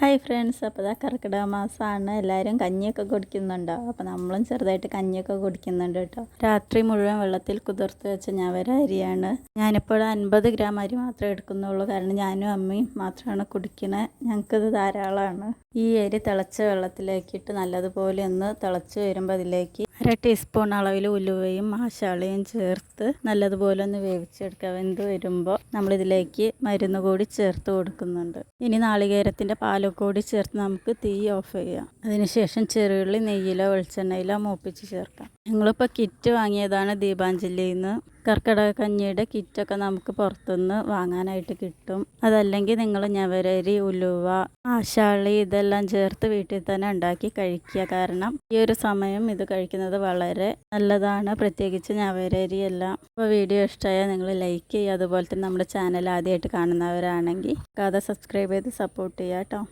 Hi friends, അപ്പോൾ ഇതാ കർക്കിടക മാസമാണ്. എല്ലാവരും കഞ്ഞിയൊക്കെ കുടിക്കുന്നുണ്ടോ? അപ്പോൾ നമ്മളും ചെറുതായിട്ട് കഞ്ഞിയൊക്കെ കുടിക്കുന്നുണ്ട് കേട്ടോ. രാത്രി മുഴുവൻ വെള്ളത്തിൽ കുതിർത്ത് വെച്ച ഞവര അരിയാണ്. ഞാനിപ്പോൾ 50 ഗ്രാം അരി മാത്രമേ എടുക്കുന്നുള്ളൂ, കാരണം ഞാനും അമ്മയും മാത്രമാണ് കുടിക്കണേ. ഞങ്ങൾക്കിത് ധാരാളമാണ്. ഈ അരി തിളച്ച വെള്ളത്തിലേക്കിട്ട് നല്ലതുപോലെ ഒന്ന് തിളച്ച് വരുമ്പോൾ അതിലേക്ക് 1/2 ടീസ്പൂൺ അളവിൽ ഉലുവയും മാശാളയും ചേർത്ത് നല്ലതുപോലെ ഒന്ന് വേവിച്ചെടുക്കുക. വെന്ത് വരുമ്പോൾ നമ്മളിതിലേക്ക് മരുന്ന് കൂടി ചേർത്ത് കൊടുക്കുന്നുണ്ട്. ഇനി നാളികേരത്തിൻ്റെ പാലൊക്കെ കൂടി ചേർത്ത് നമുക്ക് തീ ഓഫ് ചെയ്യാം. അതിനുശേഷം ചെറുള്ളി നെയ്യിലോ വെളിച്ചെണ്ണയിലോ മൂപ്പിച്ച് ചേർക്കാം. ഞങ്ങളിപ്പോൾ കിറ്റ് വാങ്ങിയതാണ് ദീപാഞ്ജലിയിൽ നിന്ന്. കർക്കിടക കഞ്ഞിയുടെ കിറ്റൊക്കെ നമുക്ക് പുറത്തുനിന്ന് വാങ്ങാനായിട്ട് കിട്ടും. അതല്ലെങ്കിൽ നിങ്ങൾ ഞവരരി, ഉലുവ, ആശാളി ഇതെല്ലാം ചേർത്ത് വീട്ടിൽ തന്നെ ഉണ്ടാക്കി കഴിക്കുക. കാരണം ഈ ഒരു സമയം ഇത് കഴിക്കുന്നത് വളരെ നല്ലതാണ്, പ്രത്യേകിച്ച് ഞവരരി എല്ലാം. അപ്പോൾ വീഡിയോ ഇഷ്ടമായാൽ നിങ്ങൾ ലൈക്ക് ചെയ്യുക. അതുപോലെ തന്നെ നമ്മുടെ ചാനൽ ആദ്യമായിട്ട് കാണുന്നവരാണെങ്കിൽ അത് സബ്സ്ക്രൈബ് ചെയ്ത് സപ്പോർട്ട് ചെയ്യുക കേട്ടോ.